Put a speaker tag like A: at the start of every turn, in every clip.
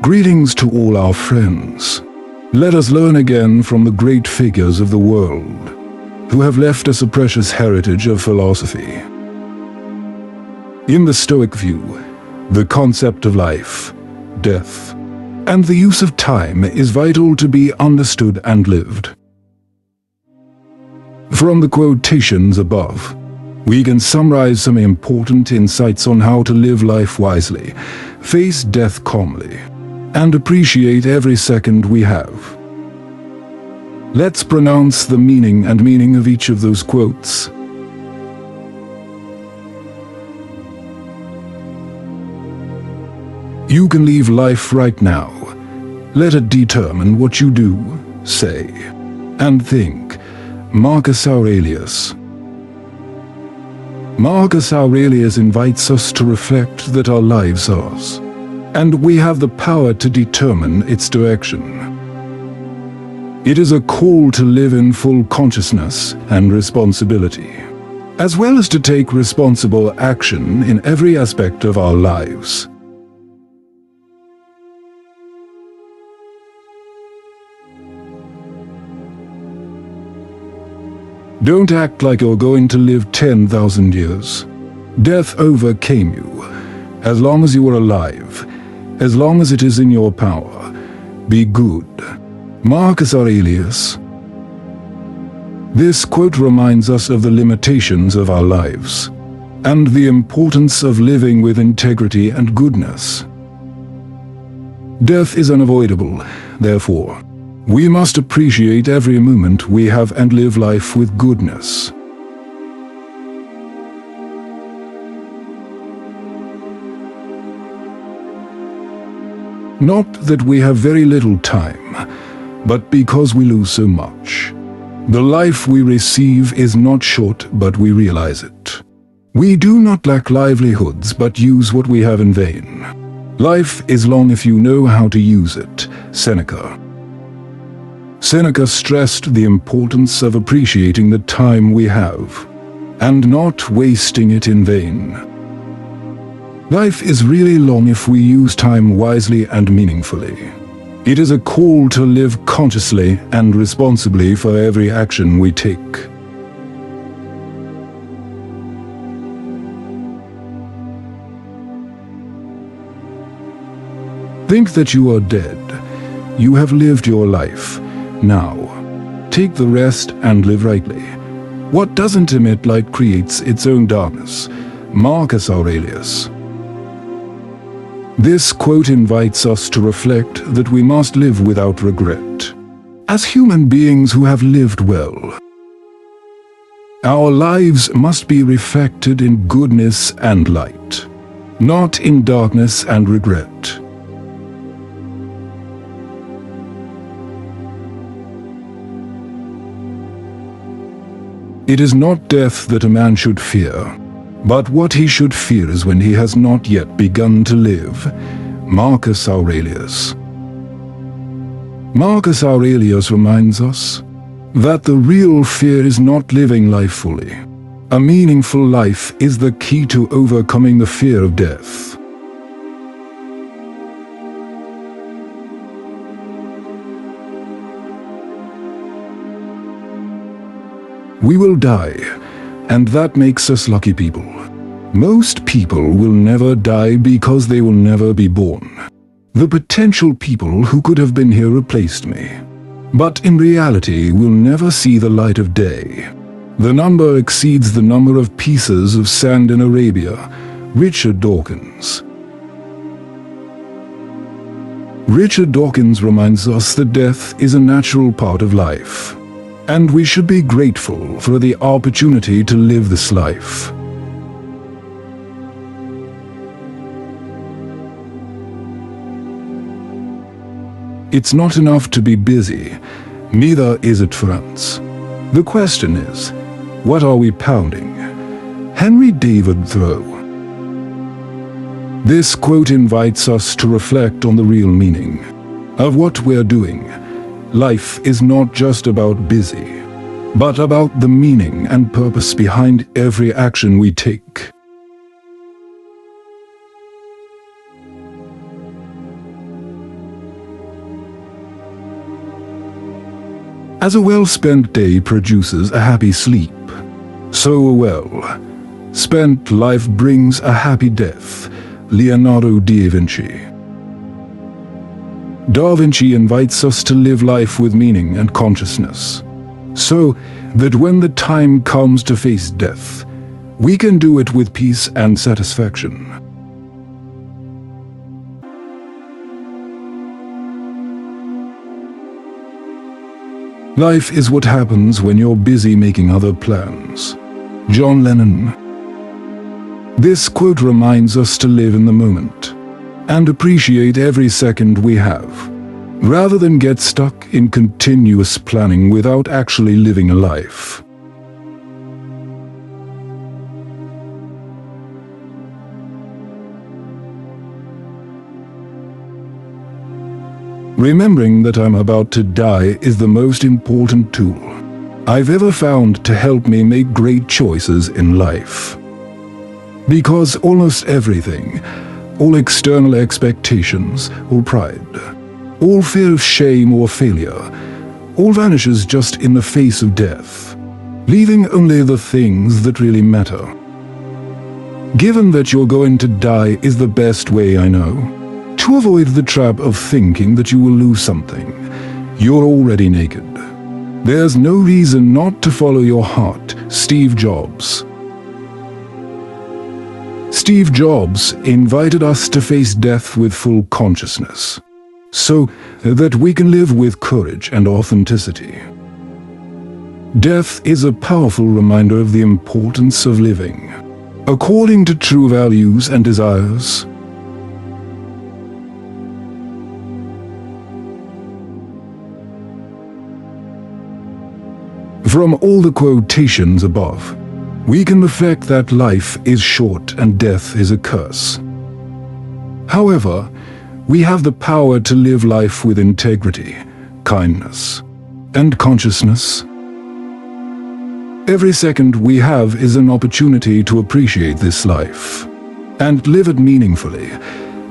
A: Greetings to all our friends. Let us learn again from the great figures of the world, who have left us a precious heritage of philosophy. In the Stoic view, the concept of life, death, and the use of time is vital to be understood and lived. From the quotations above, we can summarize some important insights on how to live life wisely, face death calmly, and appreciate every second we have. Let's pronounce the meaning of each of those quotes. You can leave life right now. Let it determine what you do, say, and think. Marcus Aurelius. Marcus Aurelius invites us to reflect that our lives are ours, and we have the power to determine its direction. It is a call to live in full consciousness and responsibility, as well as to take responsible action in every aspect of our lives. Don't act like you're going to live 10,000 years. Death overcame you. As long as you are alive, as long as it is in your power, be good. Marcus Aurelius. This quote reminds us of the limitations of our lives, and the importance of living with integrity and goodness. Death is unavoidable, therefore, we must appreciate every moment we have and live life with goodness. Not that we have very little time, but because we lose so much. The life we receive is not short, but we realize it. We do not lack livelihoods, but use what we have in vain. Life is long if you know how to use it. Seneca. Seneca stressed the importance of appreciating the time we have, and not wasting it in vain. Life is really long if we use time wisely and meaningfully. It is a call to live consciously and responsibly for every action we take. Think that you are dead. You have lived your life. Now, take the rest and live rightly. What doesn't emit light creates its own darkness. Marcus Aurelius. This quote invites us to reflect that we must live without regret, as human beings who have lived well. Our lives must be reflected in goodness and light, not in darkness and regret. It is not death that a man should fear, but what he should fear is when he has not yet begun to live. Marcus Aurelius. Marcus Aurelius reminds us that the real fear is not living life fully. A meaningful life is the key to overcoming the fear of death. We will die, and that makes us lucky people. Most people will never die because they will never be born. The potential people who could have been here replaced me, but in reality will never see the light of day. The number exceeds the number of pieces of sand in Arabia. Richard Dawkins. Richard Dawkins reminds us that death is a natural part of life, and we should be grateful for the opportunity to live this life. It's not enough to be busy, neither is it for us. The question is, what are we pounding? Henry David Thoreau. This quote invites us to reflect on the real meaning of what we're doing. Life is not just about busy, but about the meaning and purpose behind every action we take. As a well-spent day produces a happy sleep, so a well-spent life brings a happy death. Leonardo da Vinci. Da Vinci invites us to live life with meaning and consciousness, so that when the time comes to face death, we can do it with peace and satisfaction. Life is what happens when you're busy making other plans. John Lennon. This quote reminds us to live in the moment and appreciate every second we have, rather than get stuck in continuous planning without actually living a life. Remembering that I'm about to die is the most important tool I've ever found to help me make great choices in life. Because almost everything, all external expectations, all pride, all fear of shame or failure, all vanishes just in the face of death, leaving only the things that really matter. Given that you're going to die is the best way I know to avoid the trap of thinking that you will lose something. You're already naked. There's no reason not to follow your heart. Steve Jobs. Steve Jobs invited us to face death with full consciousness, so that we can live with courage and authenticity. Death is a powerful reminder of the importance of living according to true values and desires. From all the quotations above, we can reflect that life is short and death is a curse. However, we have the power to live life with integrity, kindness, and consciousness. Every second we have is an opportunity to appreciate this life and live it meaningfully.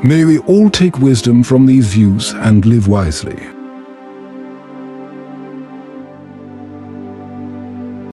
A: May we all take wisdom from these views and live wisely.